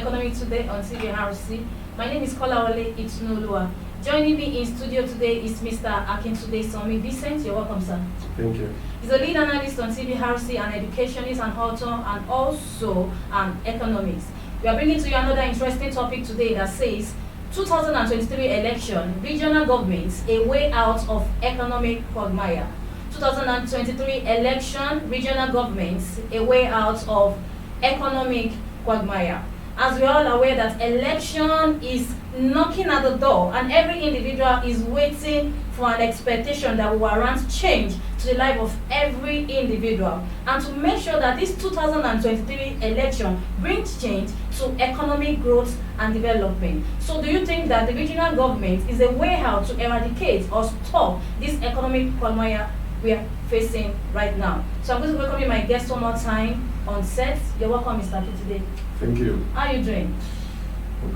Economy Today on CBRC. My name is Kolawole Itunolua. Joining me in studio today is Mr. Akintunde Somi Vincent. You're welcome, sir. Thank you. He's a lead analyst on CBRC, an educationist, an author, and also an economist. We are bringing to you another interesting topic today that says 2023 election, regional governments, a way out of economic quagmire. 2023 election, regional governments, a way out of economic quagmire. As we are all aware that election is knocking at the door and every individual is waiting for an expectation that will warrant change to the life of every individual, and to make sure that this 2023 election brings change to economic growth and development. So do you think that the regional government is a way out to eradicate or stop this economic quagmire we are facing right now? So I'm going to welcome you, my guest, one more time on set. You're welcome, Mr. Aki, today. Thank you. How are you doing?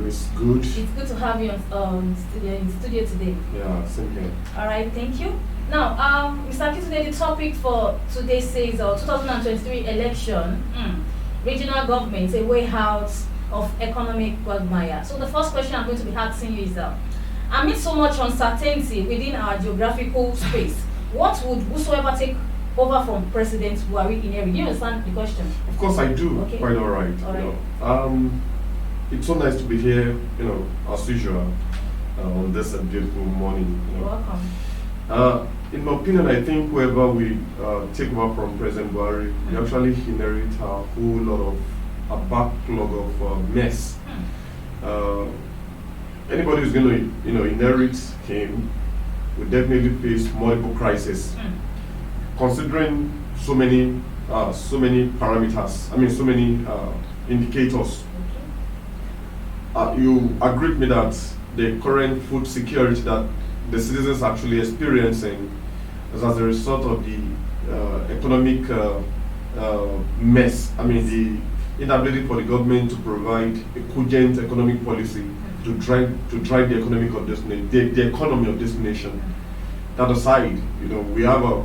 It's good. It's good to have you in studio today. Yeah, same here. All right, thank you. Now, Mr. Aki, today the topic for today says 2023 election, regional governments, a way out of economic quagmire. So the first question I'm going to be asking you is, amid so much uncertainty within our geographical space, what would whosoever take over from President Buhari inherit? Do you understand the question? Of course I do. Okay. Quite all right. All right. You know. It's so nice to be here, as usual, on this beautiful morning. You're welcome. In my opinion, I think whoever we take over from President Buhari, we actually inherit a whole lot of a backlog of mess. Anybody who's going to, inherit him will definitely face multiple crises. Considering so many parameters, so many indicators. You agree with me that the current food security that the citizens are actually experiencing is as a result of the economic mess. The inability for the government to provide a cogent economic policy to drive the economic of this the economy of this nation. That aside, we have a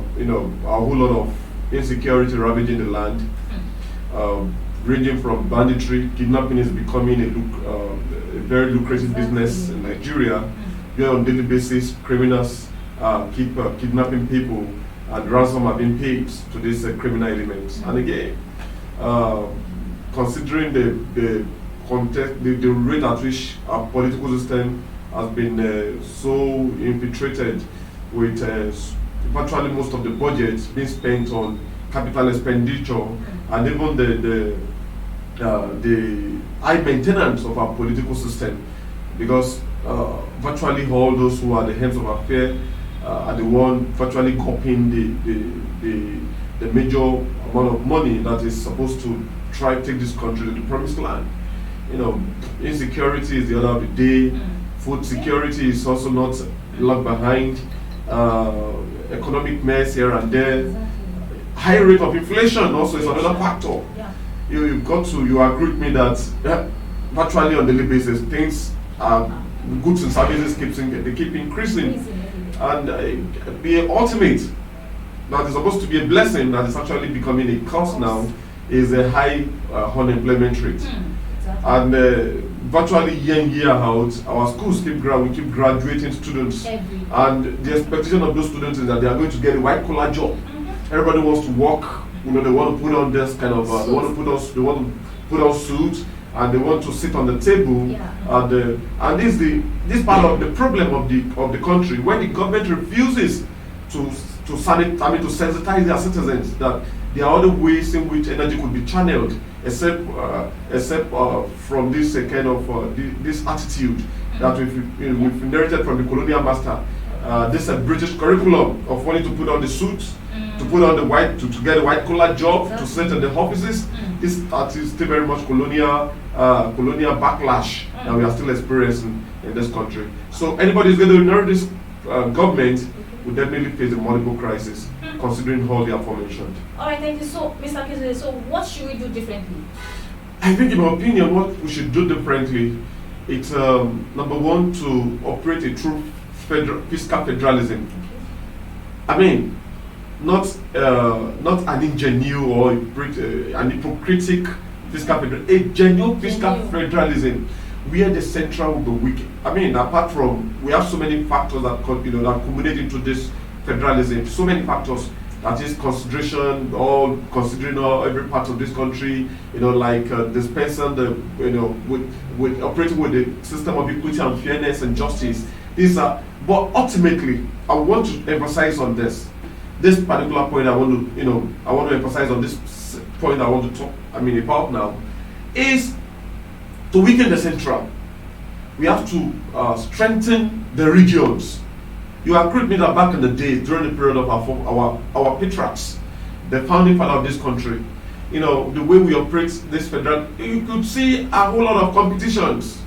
whole lot of insecurity ravaging the land, ranging from banditry. Kidnapping is becoming a very lucrative business in Nigeria, where on a daily basis criminals keep kidnapping people, and ransom are being paid to these criminal elements. And again, considering the context, the rate at which our political system has been so infiltrated, with virtually most of the budget being spent on capital expenditure, and even the high maintenance of our political system, because virtually all those who are the heads of affairs are the one virtually copying the major amount of money that is supposed to try to take this country to the promised land. Insecurity is the order of the day. Food security is also not left behind. Economic mess here and there. High rate of inflation also is another factor. You agree with me that virtually on a daily basis things goods and services keep increasing, and the ultimate that is supposed to be a blessing that is actually becoming a curse now is a high unemployment rate. And virtually year in, year out, our schools keep graduating students, and the expectation of those students is that they are going to get a white collar job. Everybody wants to work. They want to put on this kind of. They want to put on suits, and they want to sit on the table. And this part of the problem of the country, when the government refuses to sensitize their citizens that there are other ways in which energy could be channeled, except from this kind of this attitude that we've inherited from the colonial master. This British curriculum of wanting to put on the suits, to put on the white, to get a white collar job, to sit in the offices. This is still very much colonial backlash that we are still experiencing in this country. So anybody who's going to inherit this government will definitely face a multiple crisis, considering all the aforementioned. All right, thank you. So, Mr. Kizule, so what should we do differently? I think, in my opinion, what we should do differently, it's number one, to operate a true fiscal federalism. Not an ingenuine or an hypocritic a genuine fiscal federalism, where the central will be weak. I mean, apart from, we have so many factors that that culminate into this federalism. So many factors. That is considering every part of this country. Like dispensing with operating with the system of equity and fairness and justice. These are, but ultimately, I want to emphasize on this particular point. I want to emphasize on this point I want to talk. About now is to weaken the central. We have to strengthen the regions. You agree with me that back in the days, during the period of our patriarchs, the founding father of this country, the way we operate this federal, you could see a whole lot of competitions.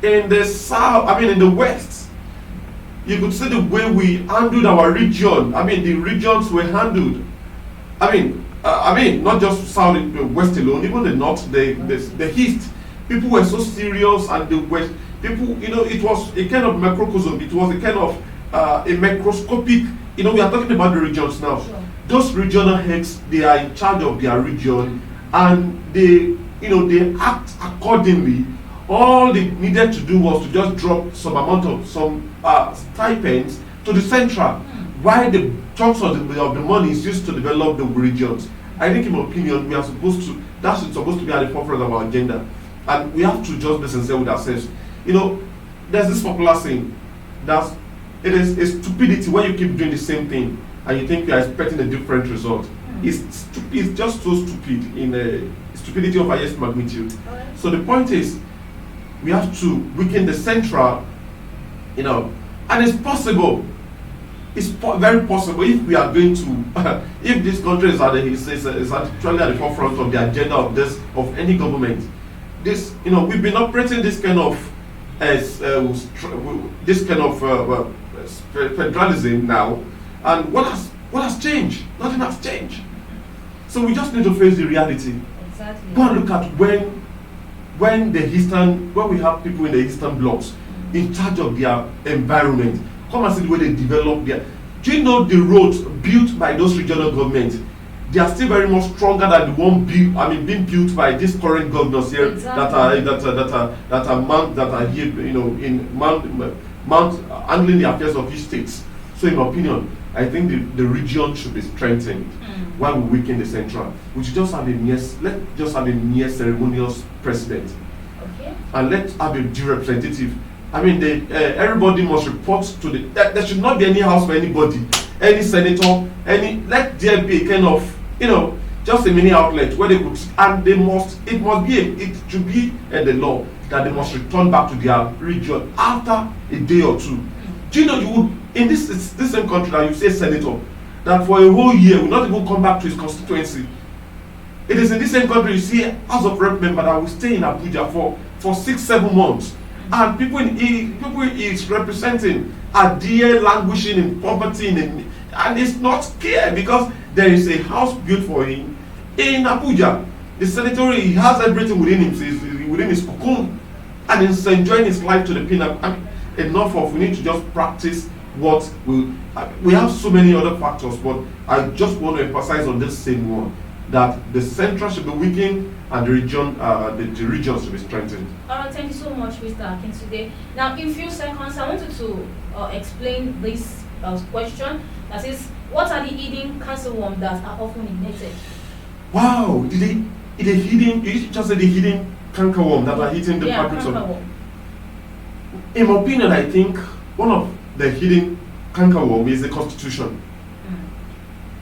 In the south, in the west, you could see the way we handled our region. The regions were handled. Not just south, the west alone, even the north, the east. People were so serious, and the west, people, it was a kind of microcosm. It was a kind of a microscopic, we are talking about the regions now. Sure. Those regional heads, they are in charge of their region, and they act accordingly. All they needed to do was to just drop some amount of stipends to the central, while the chunks of the money is used to develop the regions. I think, in my opinion, that's supposed to be at the forefront of our agenda, and we have to just be sincere with ourselves. There's this popular saying that it is a stupidity when you keep doing the same thing and you think you are expecting a different result. It's just so stupid, in a stupidity of highest magnitude. So the point is, we have to weaken the central, and it's possible. It's very possible if we are going to, if this country is actually at the forefront of the agenda of any government. We've been operating this kind of federalism now, and what has changed? Nothing has changed. So we just need to face the reality. Exactly. Go and look at when we have people in the eastern blocks in charge of their environment. Come and see the way they develop their. Do you know the roads built by those regional governments? They are still very much stronger than the one being built by these current governors here. Exactly. that are here, in Mount handling the affairs of each state. So, in my opinion, I think the region should be strengthened while we weaken the central. We should just have a mere ceremonious president, and let's have a due representative. Everybody must report to there should not be any house for anybody, any senator, let there be a kind of, just a mini outlet where they could, and it should be the law that they must return back to their region after a day or two. Do you know, you would, in this same country, that you say senator, that for a whole year will not even come back to his constituency. It is in this same country you see House of Rep member that will stay in Abuja for 6-7 months. And people he is representing are there languishing in poverty, and it's not clear because there is a house built for him in Abuja. The senator, he has everything within him, within his cocoon, and he's enjoying his life to the pinnacle. Enough of, we need to just practice what we have so many other factors, but I just want to emphasize on this same one, that the central should be weakened and the region should be strengthened. Thank you so much, Mr. Akintunde. Now, in few seconds, I wanted to explain this question. That is, what are the hidden cancerworms that are often ignited? Wow, you just said the hidden cankerworm that are hitting the fabrics of. In my opinion, I think one of the hidden cankerworm is the Constitution.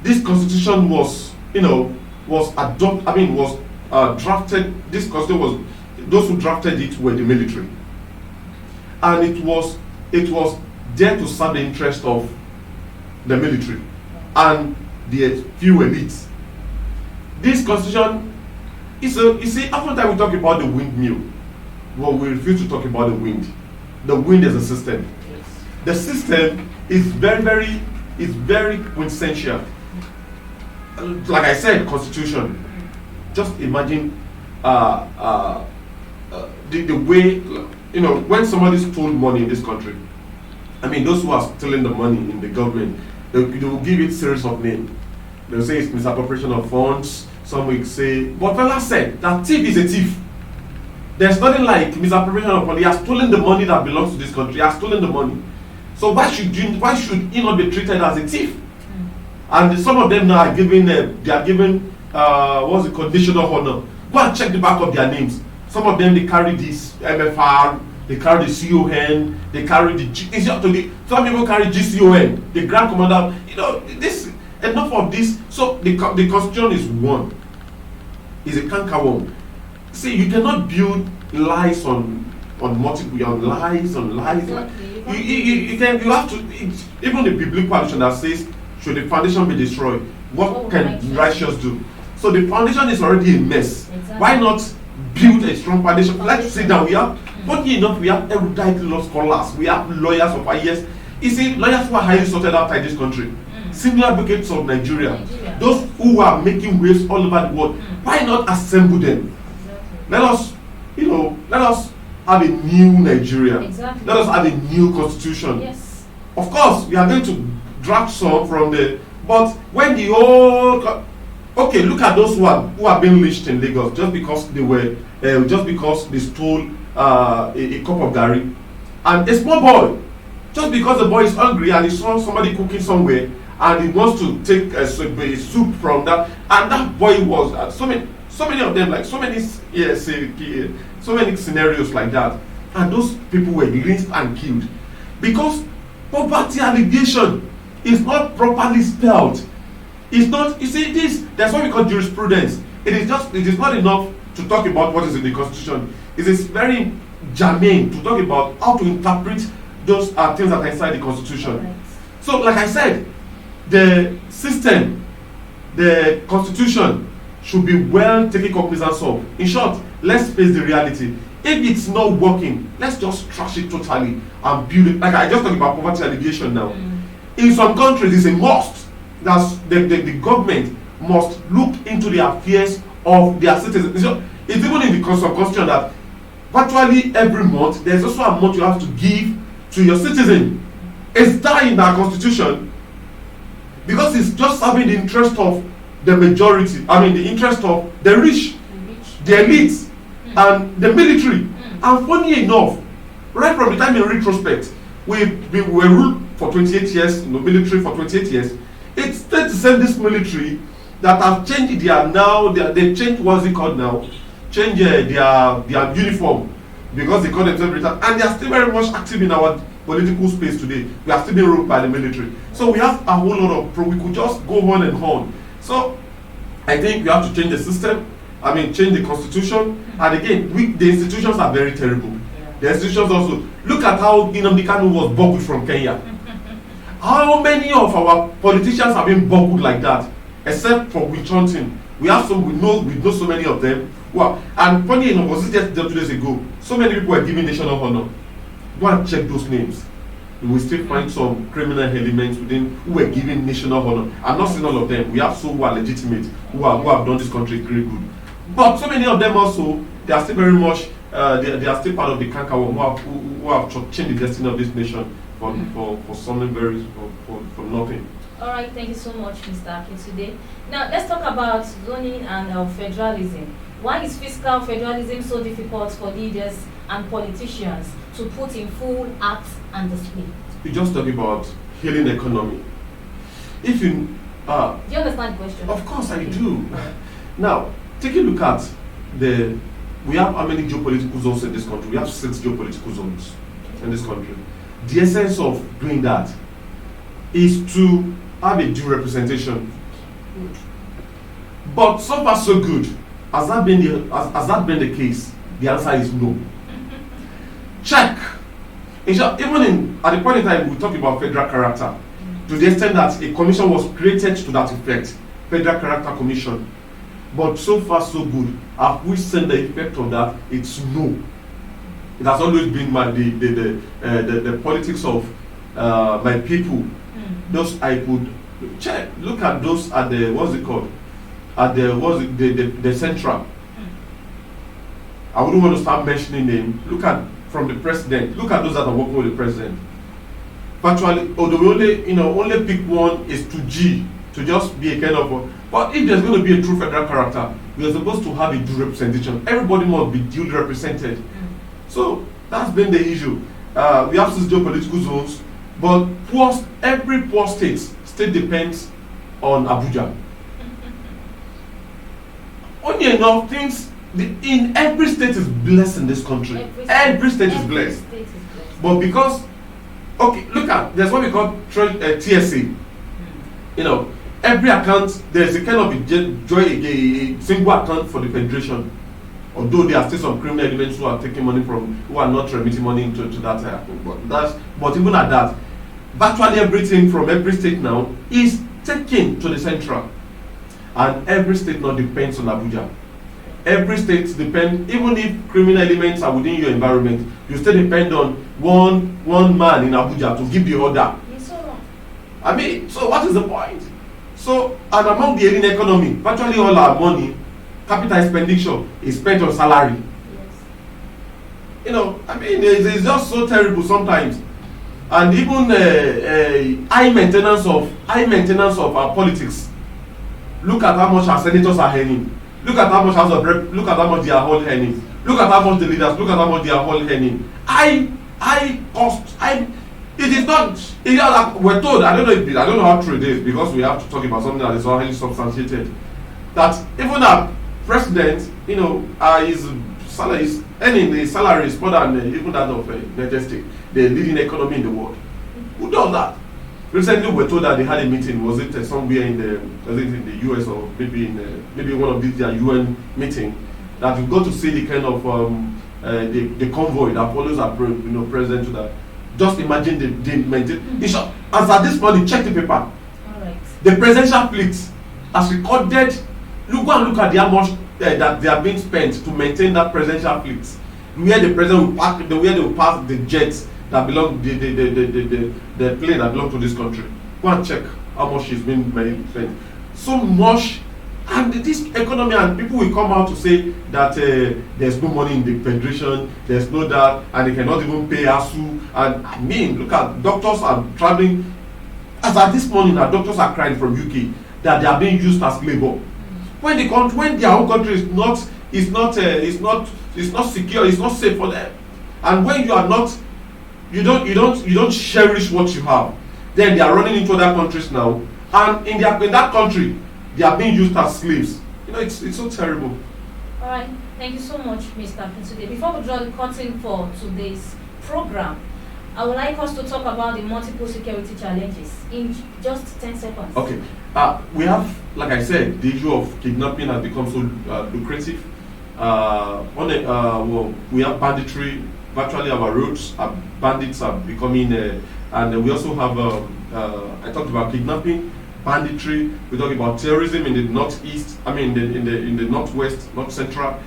This Constitution was drafted. This Constitution was, those who drafted it were the military, and it was there to serve the interest of the military and the few elites. This Constitution is you see, after that we talk about the windmill, well, we refuse to talk about the wind. The wind is a system. Yes. The system is very quintessential. Like I said, Constitution. Just imagine the way, when somebody stole money in this country. Those who are stealing the money in the government, they will give it series of names. They'll say it's misappropriation of funds, some will say, but fella said that thief is a thief. There's nothing like misappropriation of money. He has stolen the money that belongs to this country. He has stolen the money. So why should he not be treated as a thief? And some of them now are given what's it called, national honor. Go and check the back of their names. Some of them, they carry this MFR, they carry the CON, they carry the some people carry GCON, the Grand Commander. You know, this enough of this. So the constitution is one. Is a cankerworm. See, you cannot build lies on multiple, on lies. You have to. Even the biblical addition that says, should the foundation be destroyed, what can righteous do? So the foundation is already a mess. Exactly. Why not build a strong foundation? Let's sit down. We have, funny enough, we have erudite law scholars. We have lawyers of years. You see, lawyers who are highly sorted out in this country. Senior advocates of Nigeria. Those who are making waves all over the world. Why not assemble them? Exactly. Let us have a new Nigeria. Exactly. Let us have a new constitution. Yes. Of course, we are going to draft some from the, but when the old, okay, look at those who have been lynched in Lagos just because they stole a cup of garri, and a small boy, just because the boy is hungry and he saw somebody cooking somewhere and he wants to take a soup from that, and that boy was so many of them, like so many scenarios like that, and those people were lynched and killed because poverty alleviation is not properly spelled. It's not, you see, that's what we call jurisprudence. It is not enough to talk about what is in the constitution. It is very germane to talk about how to interpret those things that are inside the constitution. Right. So, like I said, the system, the constitution should be well taken cognizance of. In short, let's face the reality. If it's not working, let's just trash it totally and build it. Like I just talked about poverty alleviation now. In some countries, it's a must that the government must look into the affairs of their citizens. It's even in the constitution that virtually every month, there's also a month you have to give to your citizen. It's there in our constitution because it's just serving the interest of the majority. I mean, the interest of the rich, the elites, and the military. And funny enough, right from the time in retrospect, we were ruled for 28 years, military for 28 years. It's time to send this military that have changed they changed, what's it called now? Change their uniform because they call themselves military, and they are still very much active in our political space today. We are still being ruled by the military. So we have a whole lot of we could just go on and on. So I think we have to change the system. I mean, change the constitution. And again, the institutions are very terrible. The institutions also. Look at how Nnamdi Kanu was boggled from Kenya. How many of our politicians have been boggled like that? Except for witch hunting. We know so many of them. Wow. And funny enough, was it just 2 days ago? So many people were given national honor. Go and check those names. You will still find some criminal elements within who were given national honor. I'm not saying all of them. We have some who are legitimate, who have done this country very good. But so many of them also, they are still very much, they are still part of the cankerworm who have changed the destiny of this nation for something very, for nothing. All right, thank you so much, Mr. Akin, today. Now, let's talk about zoning and federalism. Why is fiscal federalism so difficult for leaders and politicians to put in full act and display? You just talk about healing economy. If you do you understand the question? Of course I do. Now, take a look at we have how many geopolitical zones in this country? We have 6 geopolitical zones in this country. The essence of doing that is to have a due representation. Good. But so far so good. Has that been the case? The answer is no. Check. In short, even at the point in time we talk about federal character, to the extent that a commission was created to that effect, Federal Character Commission. But so far so good. Have we seen the effect of that? It's no. It has always been the politics of my people. Those I could check. Look at those at the the central. I wouldn't want to start mentioning them. Look at from the president. Look at those that are working with the president. Virtually, although we only pick one is to G, to just be a kind of But if there's going to be a true federal character, we are supposed to have a due representation. Everybody must be duly represented. So that's been the issue. We have 6 geopolitical zones, but every poor state depends on Abuja. Only enough things, in every state is blessed in this country. Every state is blessed. But because, okay, look at, there's what we call TSA. You know, every account, there's a kind of a single account for the federation. Although there are still some criminal elements who are taking money who are not remitting money into that. But even at that, virtually everything from every state now is taken to the central. And every state now depends on Abuja. Every state depends, even if criminal elements are within your environment, you still depend on one man in Abuja to give the order. I mean, so what is the point? So, and among the alien economy, virtually all our money, capital expenditure, is spent on salary. Yes. You know, I mean, it's just so terrible sometimes. And even high maintenance of our politics. Look at how much our senators are earning. Look at how much look at how much they are all earning. Look at how much the leaders. Look at how much they are all earning. High cost. It is not. It is like we're told. I don't know how true it is, because we have to talk about something that is highly substantiated. That even our president, you know, his salary is earning the salary is more than even that of Majestic, the leading economy in the world. Who does that? Recently, we were told that they had a meeting. Was it somewhere in the US, or maybe one of these UN meeting, that you got to see the kind of the convoy that follows our president to that. Just imagine the maintain. In short, as at this point, check the paper. All right. The presidential fleet has recorded. Go and look at the amount that they are being spent to maintain that presidential fleet. Where the president will park, where they will pass the jets that belong, the plane that belong to this country. Go and check how much is being spent. So much, and this economy, and people will come out to say that there's no money in the federation, there's no that, and they cannot even pay ASU. And I mean, look at doctors are traveling. As at this morning, our doctors are crying from UK that they are being used as labor. When their own country is not secure, it's not safe for them, and when you are not, you don't cherish what you have, then they are running into other countries now, and in that country they are being used as slaves. You know, it's so terrible. All right, thank you so much, Mr. Pinsude. Before we draw the curtain for today's program, I would like us to talk about the multiple security challenges in just 10 seconds. Okay. We have, like I said, the issue of kidnapping has become so lucrative. We have banditry. Virtually our roads, bandits are becoming, and we also have, I talked about kidnapping, banditry. We talk about terrorism in the northeast. I mean, in the northwest, north central.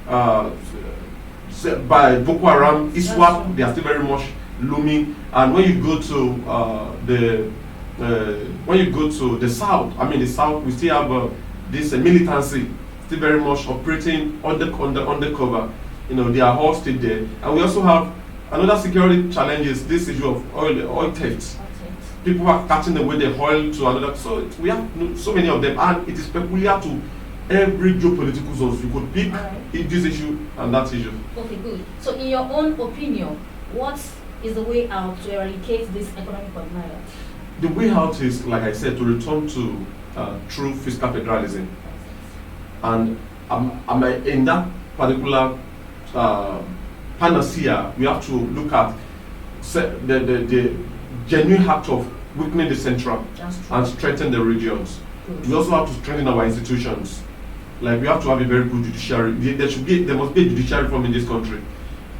By Boko Haram, ISWAP, they are still very much looming. And when you go to the south, the south, we still have this militancy still very much operating undercover. You know, they are all still there. And we also have another security challenge is this issue of oil theft. People are cutting away the oil to another. So we have so many of them, and it is peculiar to every geopolitical zone. You could pick this issue and that issue. Okay, good. So in your own opinion, what is the way out to eradicate this economic quagmire? The way out is, like I said, to return to true fiscal federalism. And in that particular panacea, we have to look at the genuine act of weakening the central and strengthen the regions. Good. We also have to strengthen our institutions. Like, we have to have a very good judiciary. There must be a judiciary reform in this country.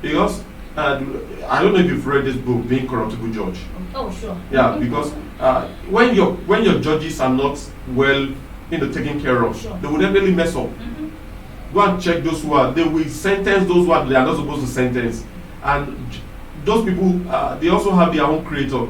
Because I don't know if you've read this book, The Incorruptible Judge. Oh, sure. Yeah, because when your judges are not well taken care of, sure, they will definitely mess up. Go and check those they will sentence those they are not supposed to sentence. And those people, they also have their own creator.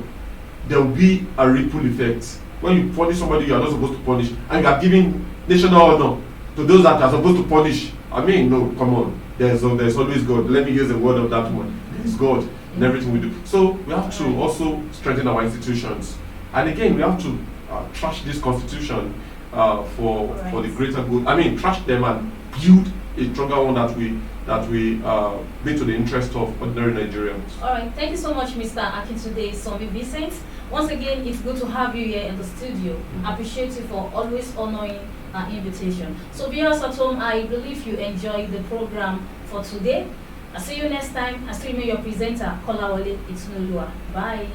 There will be a ripple effect. When you punish somebody you are not supposed to punish, and you are giving national honor to those that are supposed to punish. I mean, no, come on. There's always God. Let me use the word of that one. There is God in everything we do. So we have to also strengthen our institutions. And again, we have to trash this constitution for the greater good. I mean, trash them and build a stronger one that we be to the interest of ordinary Nigerians. All right, thank you so much, Mr. Akintunde Sombi Vincent. Once again, it's good to have you here in the studio. I appreciate you for always honoring our invitation. So viewers at home, I believe you enjoyed the program for today. I'll see you next time. I still remain your presenter, Kolawole Itnulua. Bye.